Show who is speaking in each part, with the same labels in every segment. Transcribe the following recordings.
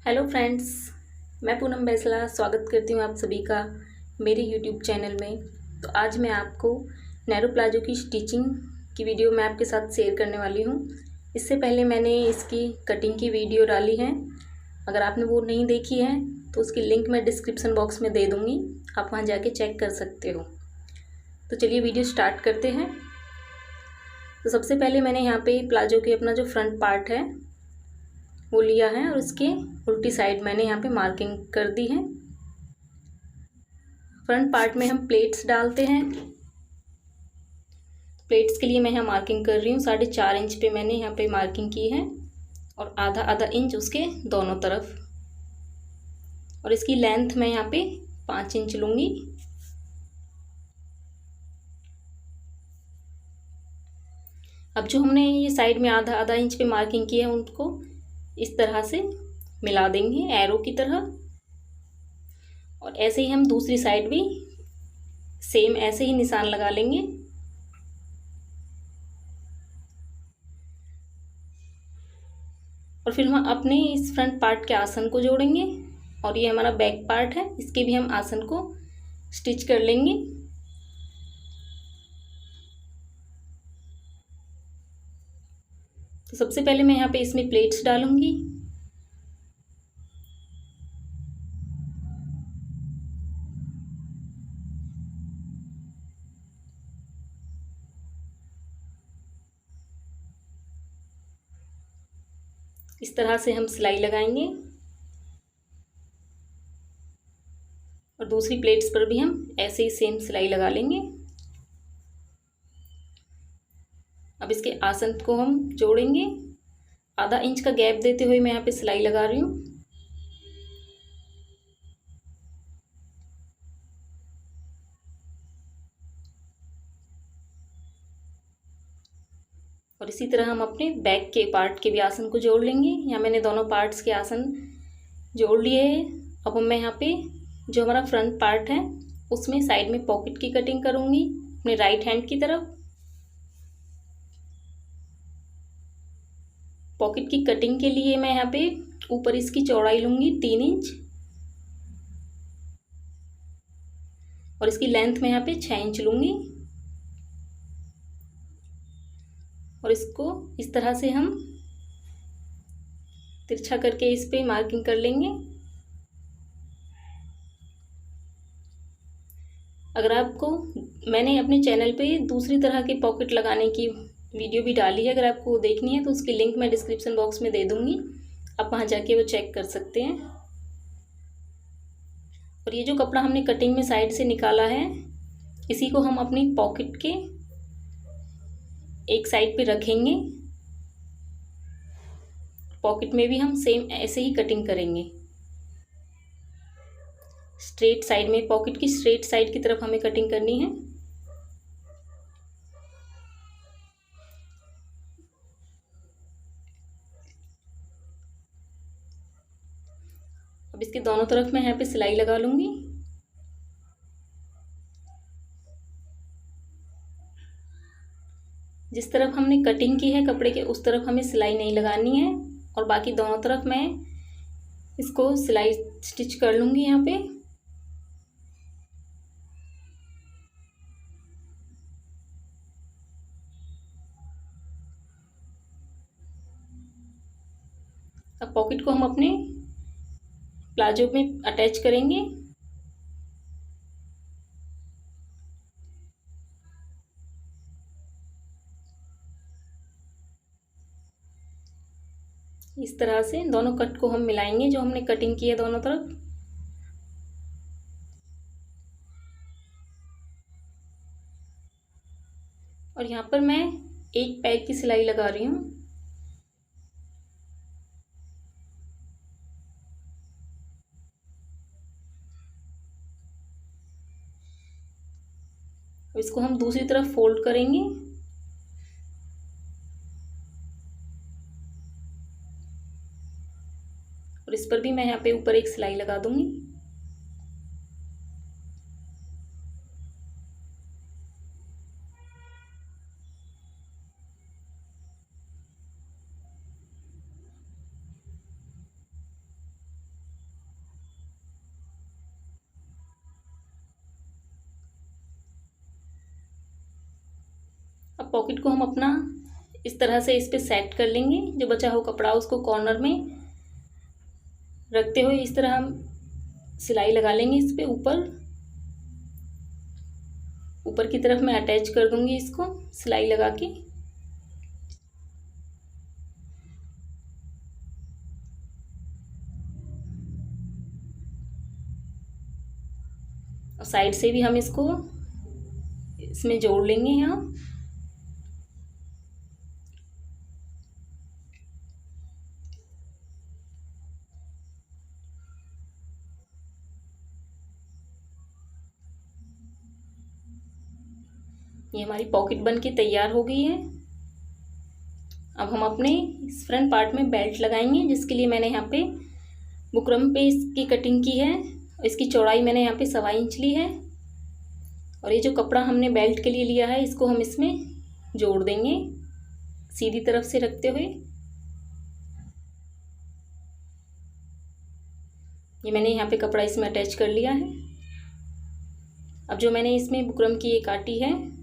Speaker 1: Hello friends, मैं पूनम बैसला स्वागत करती हूँ आप सभी का मेरे यूट्यूब चैनल में। तो आज मैं आपको नैरो प्लाजो की स्टिचिंग की वीडियो मैं आपके साथ शेयर करने वाली हूँ। इससे पहले मैंने इसकी कटिंग की वीडियो डाली है, अगर आपने वो नहीं देखी है तो उसकी लिंक मैं डिस्क्रिप्शन बॉक्स में दे दूँगी, आप वहाँ जाके चेक कर सकते हो। तो चलिए वीडियो स्टार्ट करते हैं। तो सबसे पहले मैंने यहाँ पे प्लाजो के अपना जो फ्रंट पार्ट है वो लिया है और उसके उल्टी साइड मैंने यहाँ पे मार्किंग कर दी है। फ्रंट पार्ट में हम प्लेट्स डालते हैं। प्लेट्स के लिए मैं यहाँ मार्किंग कर रही हूँ, 4.5 इंच पे मैंने यहाँ पे मार्किंग की है और आधा आधा इंच उसके दोनों तरफ। और इसकी लेंथ मैं यहाँ पे 5 इंच लूँगी। अब जो हमने ये साइड में आधा आधा इंच पे मार्किंग की है उनको इस तरह से मिला देंगे एरो की तरह। और ऐसे ही हम दूसरी साइड भी सेम ऐसे ही निशान लगा लेंगे। और फिर हम अपने इस फ्रंट पार्ट के आसन को जोड़ेंगे और ये हमारा बैक पार्ट है, इसके भी हम आसन को स्टिच कर लेंगे। तो सबसे पहले मैं यहाँ पे इसमें प्लेट्स डालूंगी। इस तरह से हम सिलाई लगाएंगे और दूसरी प्लेट्स पर भी हम ऐसे ही सेम सिलाई लगा लेंगे। अब इसके आसन को हम जोड़ेंगे, आधा इंच का गैप देते हुए मैं यहाँ पे सिलाई लगा रही हूँ। और इसी तरह हम अपने बैक के पार्ट के भी आसन को जोड़ लेंगे। यहाँ मैंने दोनों पार्ट्स के आसन जोड़ लिए हैं। अब मैं यहाँ पे जो हमारा फ्रंट पार्ट है उसमें साइड में पॉकेट की कटिंग करूँगी अपने राइट हैंड की तरफ। पॉकेट की कटिंग के लिए मैं यहाँ पे ऊपर इसकी चौड़ाई लूँगी 3 इंच और इसकी लेंथ में यहाँ पे 6 इंच लूँगी। और इसको इस तरह से हम तिरछा करके इस पे मार्किंग कर लेंगे। अगर आपको मैंने अपने चैनल पे दूसरी तरह के पॉकेट लगाने की वीडियो भी डाली है, अगर आपको देखनी है तो उसकी लिंक मैं डिस्क्रिप्शन बॉक्स में दे दूँगी, आप वहाँ जाके वो चेक कर सकते हैं। और ये जो कपड़ा हमने कटिंग में साइड से निकाला है इसी को हम अपनी पॉकेट के एक साइड पे रखेंगे। पॉकेट में भी हम सेम ऐसे ही कटिंग करेंगे। स्ट्रेट साइड में पॉकेट की स्ट्रेट साइड की तरफ हमें कटिंग करनी है। अब इसके दोनों तरफ मैं यहाँ पे सिलाई लगा लूँगी। जिस तरफ हमने कटिंग की है कपड़े के उस तरफ हमें सिलाई नहीं लगानी है और बाकी दोनों तरफ मैं इसको सिलाई स्टिच कर लूँगी। यहाँ पे अब पॉकेट को हम अपने प्लाजो में अटैच करेंगे। इस तरह से दोनों कट को हम मिलाएंगे जो हमने कटिंग की है दोनों तरफ। और यहाँ पर मैं एक पैर की सिलाई लगा रही हूँ। इसको हम दूसरी तरफ फोल्ड करेंगे और इस पर भी मैं यहाँ पे ऊपर एक सिलाई लगा दूंगी। अब पॉकेट को हम अपना इस तरह से इस पे सेट कर लेंगे। जो बचा हो कपड़ा उसको कॉर्नर में रखते हुए इस तरह हम सिलाई लगा लेंगे। इस पे ऊपर की तरफ मैं अटैच कर दूंगी इसको सिलाई लगा के। और साइड से भी हम इसको इसमें जोड़ लेंगे यहाँ। ये हमारी पॉकेट बन के तैयार हो गई है। अब हम अपने इस फ्रंट पार्ट में बेल्ट लगाएंगे, जिसके लिए मैंने यहाँ पे बुकरम पे इसकी कटिंग की है। इसकी चौड़ाई मैंने यहाँ पे 1.25 इंच ली है। और ये जो कपड़ा हमने बेल्ट के लिए लिया है इसको हम इसमें जोड़ देंगे सीधी तरफ से रखते हुए। ये मैंने यहाँ पे कपड़ा इसमें अटैच कर लिया है। अब जो मैंने इसमें बुकरम की ये काटी है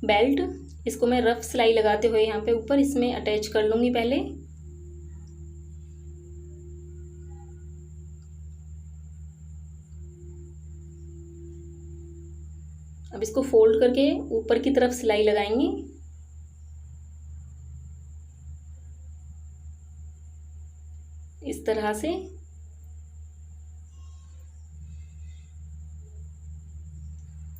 Speaker 1: बेल्ट, इसको मैं रफ सिलाई लगाते हुए यहाँ पे ऊपर इसमें अटैच कर लूँगी पहले। अब इसको फोल्ड करके ऊपर की तरफ सिलाई लगाएंगे। इस तरह से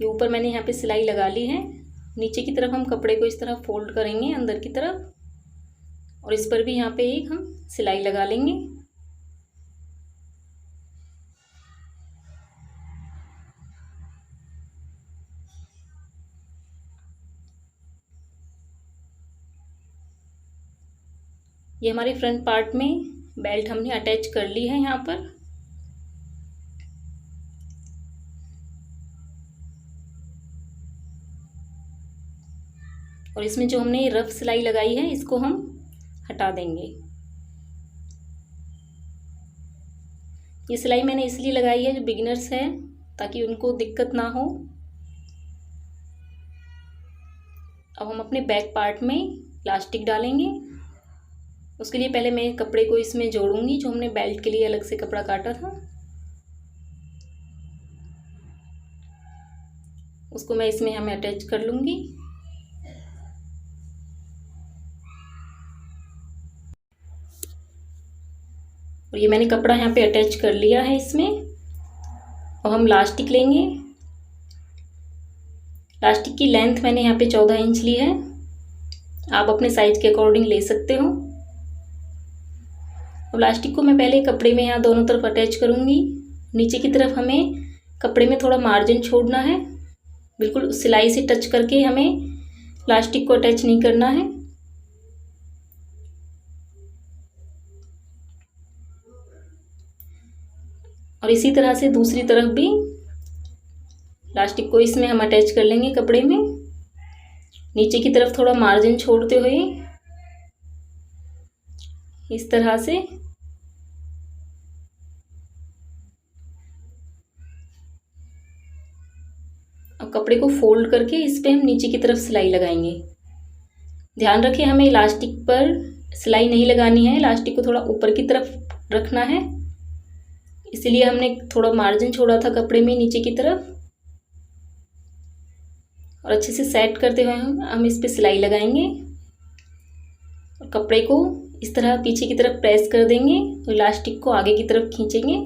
Speaker 1: ये ऊपर मैंने यहाँ पे सिलाई लगा ली है। नीचे की तरफ हम कपड़े को इस तरह फोल्ड करेंगे अंदर की तरफ, और इस पर भी यहाँ पे एक हम सिलाई लगा लेंगे। ये हमारे फ्रंट पार्ट में बेल्ट हमने अटैच कर ली है यहाँ पर। और इसमें जो हमने रफ सिलाई लगाई है इसको हम हटा देंगे। ये सिलाई मैंने इसलिए लगाई है जो बिगिनर्स है ताकि उनको दिक्कत ना हो। अब हम अपने बैक पार्ट में इलास्टिक डालेंगे। उसके लिए पहले मैं कपड़े को इसमें जोड़ूंगी जो हमने बेल्ट के लिए अलग से कपड़ा काटा था, उसको मैं इसमें हमें अटैच कर लूँगी। और ये मैंने कपड़ा यहाँ पे अटैच कर लिया है इसमें। और हम इलास्टिक लेंगे। इलास्टिक की लेंथ मैंने यहाँ पे 14 इंच ली है, आप अपने साइज के अकॉर्डिंग ले सकते हो। इलास्टिक को मैं पहले कपड़े में यहाँ दोनों तरफ अटैच करूँगी। नीचे की तरफ हमें कपड़े में थोड़ा मार्जिन छोड़ना है, बिल्कुल सिलाई से टच करके हमें इलास्टिक को अटैच नहीं करना है। और इसी तरह से दूसरी तरफ भी इलास्टिक को इसमें हम अटैच कर लेंगे कपड़े में, नीचे की तरफ थोड़ा मार्जिन छोड़ते हुए इस तरह से। अब कपड़े को फोल्ड करके इस पे हम नीचे की तरफ सिलाई लगाएंगे। ध्यान रखें हमें इलास्टिक पर सिलाई नहीं लगानी है, इलास्टिक को थोड़ा ऊपर की तरफ रखना है, इसीलिए हमने थोड़ा मार्जिन छोड़ा था कपड़े में नीचे की तरफ। और अच्छे से सेट करते हुए हम इस पे सिलाई लगाएंगे और कपड़े को इस तरह पीछे की तरफ प्रेस कर देंगे और इलास्टिक को आगे की तरफ खींचेंगे।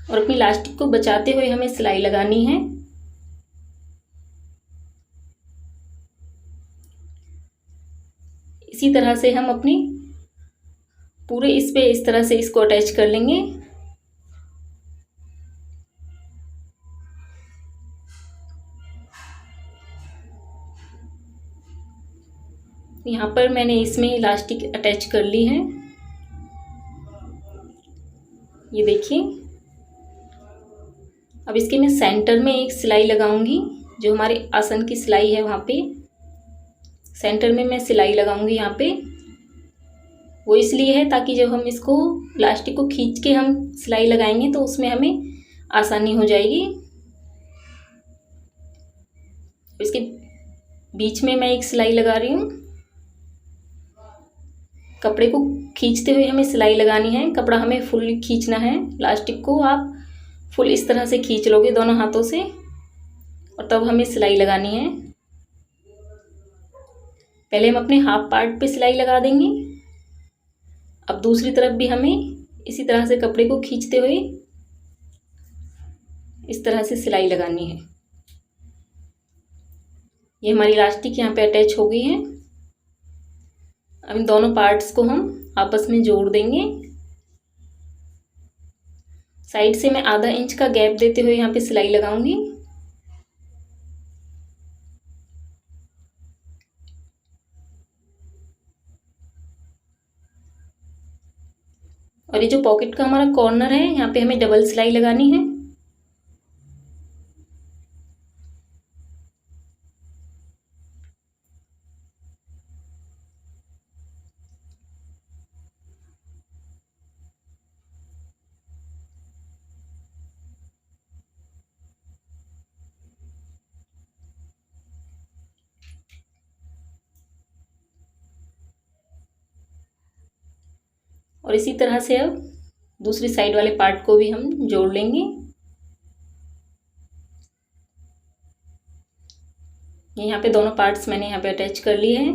Speaker 1: और अपनी इलास्टिक को बचाते हुए हमें सिलाई लगानी है। इसी तरह से हम अपनी पूरे इस पे इस तरह से इसको अटैच कर लेंगे। यहाँ पर मैंने इसमें इलास्टिक अटैच कर ली है, ये देखिए। अब इसके मैं सेंटर में एक सिलाई लगाऊंगी, जो हमारे आसन की सिलाई है वहाँ पे सेंटर में मैं सिलाई लगाऊंगी यहाँ पे। वो इसलिए है ताकि जब हम इसको इलास्टिक को खींच के हम सिलाई लगाएंगे तो उसमें हमें आसानी हो जाएगी। इसके बीच में मैं एक सिलाई लगा रही हूँ। कपड़े को खींचते हुए हमें सिलाई लगानी है। कपड़ा हमें फुल खींचना है। इलास्टिक को आप फुल इस तरह से खींच लोगे दोनों हाथों से, और तब हमें सिलाई लगानी है। पहले हम अपने हाफ पार्ट पे सिलाई लगा देंगे। अब दूसरी तरफ भी हमें इसी तरह से कपड़े को खींचते हुए इस तरह से सिलाई लगानी है। ये हमारी इलास्टिक यहाँ पे अटैच हो गई है। अब इन दोनों पार्ट्स को हम आपस में जोड़ देंगे। साइड से मैं आधा इंच का गैप देते हुए यहाँ पे सिलाई लगाऊंगी। और ये जो पॉकेट का हमारा कॉर्नर है, यहाँ पे हमें डबल सिलाई लगानी है। और इसी तरह से अब दूसरी साइड वाले पार्ट को भी हम जोड़ लेंगे। यहाँ पे दोनों पार्ट्स मैंने यहाँ पे अटैच कर लिए हैं।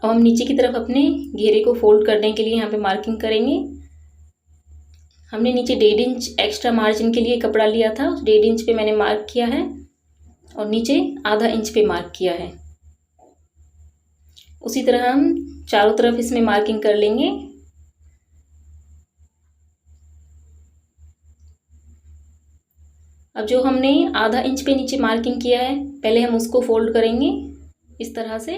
Speaker 1: अब हम नीचे की तरफ अपने घेरे को फोल्ड करने के लिए यहाँ पे मार्किंग करेंगे। हमने नीचे 1.5 इंच एक्स्ट्रा मार्जिन के लिए कपड़ा लिया था, 1.5 इंच पे मैंने मार्क किया है और नीचे आधा इंच पे मार्क किया है। उसी तरह हम चारों तरफ इसमें मार्किंग कर लेंगे। अब जो हमने आधा इंच पे नीचे मार्किंग किया है, पहले हम उसको फोल्ड करेंगे इस तरह से।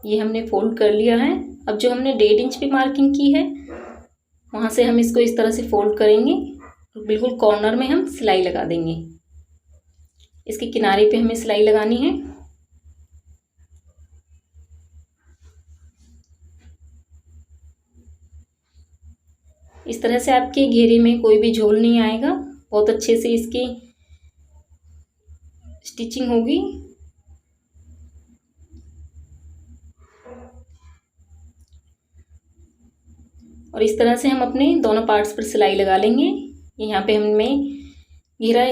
Speaker 1: ये हमने फोल्ड कर लिया है। अब जो हमने 1.5 इंच पे मार्किंग की है, वहाँ से हम इसको इस तरह से फोल्ड करेंगे और बिल्कुल कॉर्नर में हम सिलाई लगा देंगे। इसके किनारे पे हमें सिलाई लगानी है। इस तरह से आपके घेरे में कोई भी झोल नहीं आएगा। बहुत अच्छे से इसकी स्टिचिंग होगी। और इस तरह से हम अपने दोनों पार्ट्स पर सिलाई लगा लेंगे। यहाँ पे हमने घेरा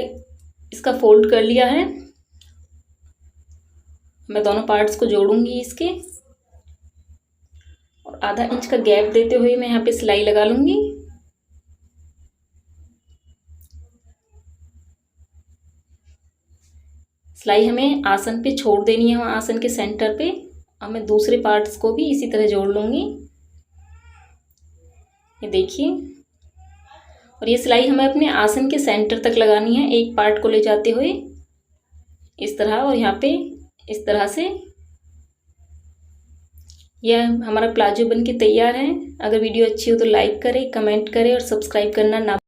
Speaker 1: इसका फोल्ड कर लिया है। मैं दोनों पार्ट्स को जोड़ूंगी इसके, और आधा इंच का गैप देते हुए मैं यहाँ पे सिलाई लगा लूंगी। सिलाई हमें आसन पे छोड़ देनी है, वहाँ आसन के सेंटर पे। अब मैं दूसरे पार्ट्स को भी इसी तरह जोड़ लूंगी। ये देखिए, और ये सिलाई हमें अपने आसन के सेंटर तक लगानी है, एक पार्ट को ले जाते हुए इस तरह, और यहाँ पे इस तरह से। यह हमारा प्लाजो बन के तैयार है। अगर वीडियो अच्छी हो तो लाइक करें, कमेंट करें और सब्सक्राइब करना ना